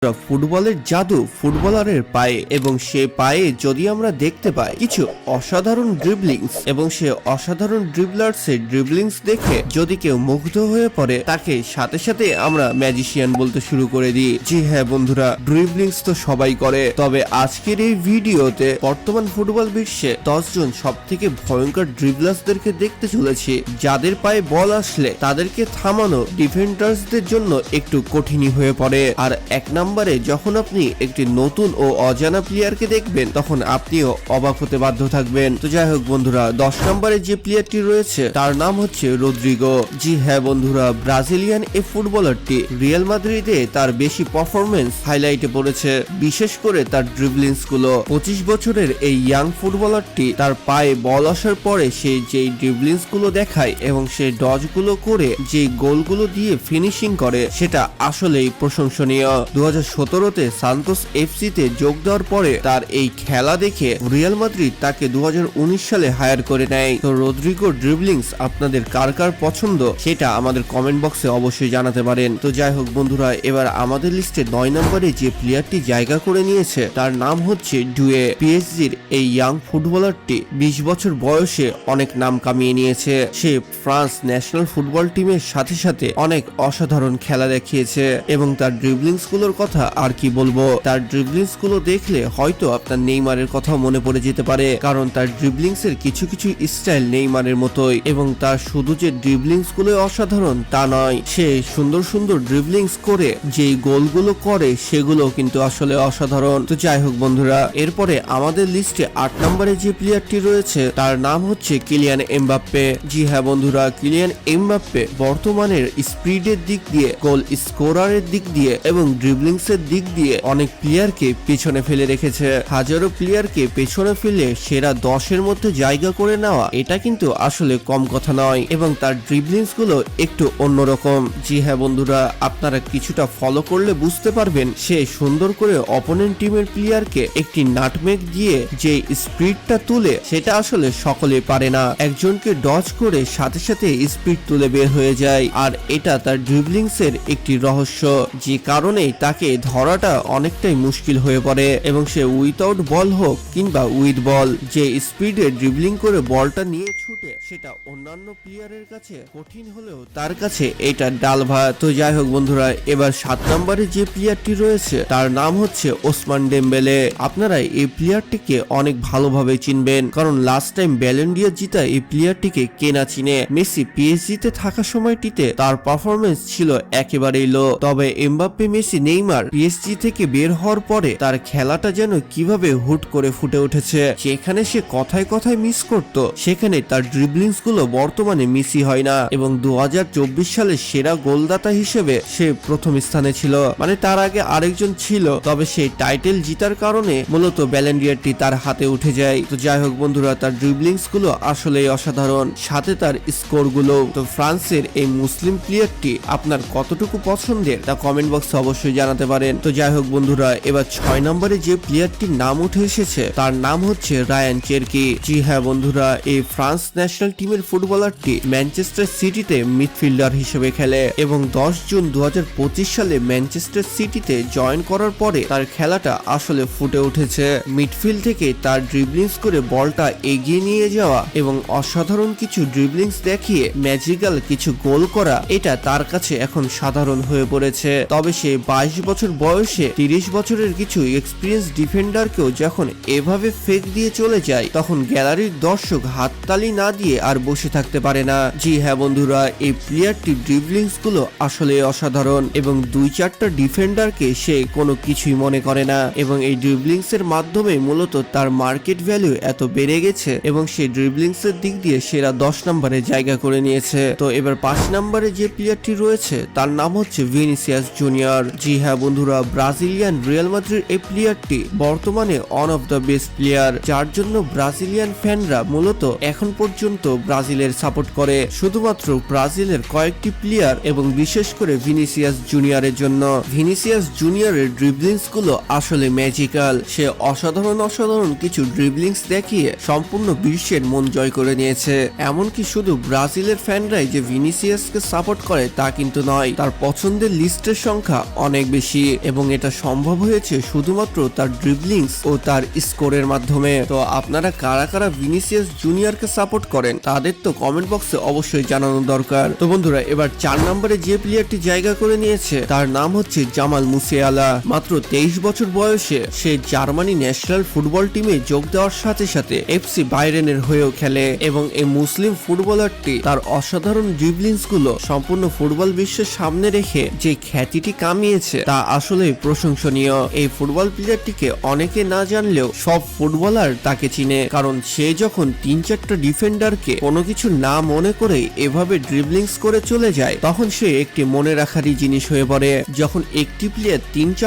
ফুটবলের জাদু ফুটবলারের পায়ে, এবং সে পায়ে যদি আমরা দেখতে পাই কিছু অসাধারণ ড্রিবলিংস, এবং সে অসাধারণ ড্রিবলার্সের ড্রিবলিংস দেখে যদি কেউ মুগ্ধ হয়ে পড়ে, তাকে সাথে সাথে আমরা ম্যাজিশিয়ান বলতে শুরু করে দিই। জি হ্যাঁ বন্ধুরা, ড্রিবলিংস তো সবাই করে, তবে আজকের এই ভিডিওতে বর্তমান ফুটবল বিশ্বে 10 জন সব থেকে ভয়ঙ্কর ড্রিবলার্সদেরকে দেখতে চলেছি, যাদের পায়ে বল আসলে তাদেরকে থামানো ডিফেন্ডার্সদের জন্য একটু কঠিনই হয়ে পড়ে। আর এক নম্বরে যখন আপনি একটি নতুন ও অজানা প্লেয়ারকে দেখবেন, তখন আপনিও অবাক হতে বাধ্য থাকবেন। তো যাই হোক বন্ধুরা, 10 নম্বরে যে প্লেয়ারটি রয়েছে তার নাম হচ্ছে রদ্রিগো। জি হ্যাঁ বন্ধুরা, ব্রাজিলিয়ান এই ফুটবলারটি রিয়াল মাদ্রিদে তার বেশি পারফরমেন্স হাইলাইটে পড়েছে, বিশেষ করে তার ড্রিবলিংস গুলো। 25 বছরের এই ইয়াং ফুটবলারটি তার পায়ে বল আসার পরে সে যেই ড্রিবলিংস গুলো দেখায় এবং সে ডজ গুলো করে যে গোলগুলো দিয়ে ফিনিশিং করে, সেটা আসলেই প্রশংসনীয়। 2017-তে সান্তোস এফসিতে যোগ দেওয়ার পরে তার এই খেলা দেখে রিয়াল মাদ্রিদ তাকে 2019 সালে হায়ার করে নেয়। তো রদ্রিগোর ড্রিবলিংস আপনাদের কার কার পছন্দ সেটা আমাদের কমেন্ট বক্সে অবশ্যই জানাতে পারেন। তো যাই হোক বন্ধুরা, এবার আমাদের লিস্টে 9 নম্বরে যে প্লেয়ারটি জায়গা করে নিয়েছে তার নাম হচ্ছে ডুয়ে। পিএসজির এই ইয়াং ফুটবলারটি 20 বছর বয়সে অনেক নাম কামিয়ে নিয়েছে। সে ফ্রান্স ন্যাশনাল ফুটবল টিমের সাথে সাথে অনেক অসাধারণ খেলা দেখিয়েছে, এবং তার ড্রিবলিংস গুলোর কথা আর কি বলবো। তার ড্রিবলিংস গুলো দেখলে হয়তো আপনার নেইমারের কথা মনে পড়ে যেতে পারে, কারণ তার ড্রিবলিংস এর কিছু কিছু স্টাইল নেইমারের মতোই। এবং তার শুধু যে ড্রিবলিংস গুলো অসাধারণ তা নয়, সে সুন্দর সুন্দর ড্রিবলিংস করে যেই গোলগুলো করে সেগুলো কিন্তু আসলে অসাধারণ। তো যাই হোক বন্ধুরা, এরপরে আমাদের লিস্টে 8 নম্বরে যে প্লেয়ারটি রয়েছে তার নাম হচ্ছে কিলিয়ান এমবাপ্পে। জি হ্যাঁ বন্ধুরা, কিলিয়ান এমবাপ্পে বর্তমানের স্পিডের দিক দিয়ে, গোল স্কোরারের দিক দিয়ে এবং ড্রিবলিংস এর দিক দিয়ে অনেক প্লেয়ারকে পেছনে ফেলে রেখেছে। হাজারো প্লেয়ারকে পেছনে ফেলে সেরা 10-এর মধ্যে জায়গা করে নেওয়া, এটা কিন্তু আসলে কম কথা নয়, এবং তার ড্রিবলিংস গুলো একটু অন্যরকম। জি হ্যাঁ বন্ধুরা, আপনারা কিছুটা ফলো করলে বুঝতে পারবেন সে সুন্দর করে অপোনেন্ট টিমের প্লেয়ারকে একটি নাটমেগ দিয়ে যে স্পিডটা তুলে, সেটা আসলে সকলে পারে না। একজনকে ডজ করে সাথে সাথে স্পিড তুলে বের হয়ে যায়, আর এটা তার ড্রিবলিংস এর একটি রহস্য, যে কারণে তাকে ধরাটা অনেকটাই মুশকিল হয়ে পড়ে। এবং সে উইথাউট বল হোক কিংবা উইথ বল, যে স্পিডে ড্রিবলিং করে বলটা নিয়ে ছুটে, সেটা অন্যান্য প্লেয়ারের কাছে কঠিন হলেও তার কাছে এটা ডাল ভাত। তো যাই হোক বন্ধুরা, এবার 7 নম্বরে যে প্লেয়ারটি রয়েছে তার নাম হচ্ছে ওসমান ডেম্বেলে। আপনারা এই প্লেয়ারটিকে অনেক ভালোভাবে চিনবেন, কারণ লাস্ট টাইম ব্যালন ডি'র জিতা এই প্লেয়ারটিকে কে না চিনে। মেসি পিএসজিতে থাকা সময়টিতে তার পারফরমেন্স ছিল একেবারেই লো, তবে এমবাপ্পে, মেসি, নেইমার পিএসজি থেকে বের হওয়ার পরে তার খেলাটা যেন কিভাবে হুট করে ফুটে উঠেছে। যেখানে সে কথায় কথায় মিস করত, সেখানে তার ড্রিবলিংস গুলো বর্তমানে মিসই হয় না, এবং 2024 সালের সেরা গোলদাতা হিসেবে সে প্রথম স্থানে ছিল। মানে তার আগে আরেকজন ছিল, তবে সেই টাইটেল জিতার কারণে মূলত ব্যালন ডি'রটি তার হাতে উঠে যায়। তো যাই হোক বন্ধুরা, তার ড্রিবলিংস গুলো আসলেই অসাধারণ, সাথে তার স্কোর গুলো। তো ফ্রান্সের এই মুসলিম প্লেয়ারটি আপনার কতটুকু পছন্দের তা কমেন্ট বক্সে অবশ্যই জানাতে পারেন। তো যাই হোক বন্ধুরা, এবার 6 নম্বরে যে প্লেয়ারটির নাম উঠে এসেছে তার নাম হচ্ছে রায়ান চেরকি। জি হ্যাঁ বন্ধুরা, এই ফ্রান্স ন্যাশনাল টিমের ফুটবলারটি ম্যানচেস্টার সিটিতে মিডফিল্ডার হিসেবে খেলে, এবং 10 জুন 2025 সালে ম্যানচেস্টার সিটিতে জয়েন করার পরে তার খেলাটা আসলে ফুটে উঠেছে। মিডফিল্ড থেকে তার ড্রিবলিংস করে বলটা এগিয়ে নিয়ে যাওয়া এবং অসাধারণ কিছু ড্রিবলিংস দেখিয়ে ম্যাজিক্যাল কিছু গোল করা, এটা তার কাছে এখন সাধারণ হয়ে পড়েছে। তবে সে 22 বছর বয়সে 30 বছরের কিছু এক্সপিরিয়েন্স ডিফেন্ডারকেও যখন এভাবে ফেক দিয়ে চলে যায়, তখন গ্যালারির দর্শক হাততালি না দিয়ে আর বসে থাকতে পারে না। জি হ্যাঁ বন্ধুরা, এই প্লেয়ারটি ড্রিবলিংস গুলো আসলে অসাধারণ, এবং 2-4টা ডিফেন্ডারকে সে কোনো কিছুই মনে করে না, এবং এই ড্রিবলিংস এর মাধ্যমে মূলত তার মার্কেট ভ্যালু এত বেড়ে গেছে, এবং সে ড্রিবলিংস এর দিক দিয়ে সেরা 10 নম্বরে জায়গা করে নিয়েছে। তো এবার 5 নম্বরে যে প্লেয়ারটি রয়েছে তার নাম হচ্ছে ভিনিসিয়াস জুনিয়র। জি হ্যাঁ বন্ধুরা, ব্রাজিলিয়ান রিয়াল মাদ্রিদ এই প্লেয়ারটি বর্তমানে one of the best player, যার জন্য ব্রাজিলিয়ান ফ্যানরা মূলত এখন পর্যন্ত ব্রাজিলের সাপোর্ট করে, শুধুমাত্র ব্রাজিলের কয়েকটি প্লেয়ার এবং বিশেষ করে ভিনিসিয়াস জুনিয়রের জন্য। ভিনিসিয়াস জুনিয়রের ড্রিবলিংস গুলো আসলে ম্যাজিক্যাল। সে অসাধারণ কিছু ড্রিবলিংস দেখিয়ে সম্পূর্ণ বিশ্বের মন জয় করে নিয়েছে। এমনকি শুধু ব্রাজিলের ফ্যানরাই যে ভিনিসিয়াসকে সাপোর্ট করে তা কিন্তু নয়, তার পছন্দের লিস্টের সংখ্যা অনেক বেশি। বেশি এবং এটা সম্ভব হয়েছে শুধুমাত্র তার ড্রিবলিংস ও তার স্কোরের মাধ্যমে। তো আপনারা কারা কারা ভিনিসিয়াস জুনিয়রকে সাপোর্ট করেন তাদের তো কমেন্ট বক্সে অবশ্যই জানানো দরকার। তো বন্ধুরা, এবার 4 নম্বরে যে প্লেয়ারটি জায়গা করে নিয়েছে তার নাম হচ্ছে জামাল মুসিয়ালা। মাত্র 23 বছর বয়সে সে জার্মানি ন্যাশনাল ফুটবল টিমে যোগ দেওয়ার সাথে সাথে এফসি বায়ার্নের হয়েও খেলে এবং এই মুসলিম ফুটবলারটি তার অসাধারণ ড্রিবলিংস গুলো সম্পূর্ণ ফুটবল বিশ্বের সামনে রেখে যে খ্যাতিটি কামিয়েছে তা আসলে প্রশংসনীয়। এই ফুটবল প্লেয়ারটিকে অনেকে না জানলেও সব ফুটবলার তাকে চিনে, কারণ সে যখন 3-4টা ডিফেন্ডারকে কোনো কিছু না মনে করে এভাবে ড্রিবলিংস করে চলে যায় তখন সে একটি মনে রাখারই জিনিস হয়ে পড়ে। যখন একটি প্লেয়ার 3-4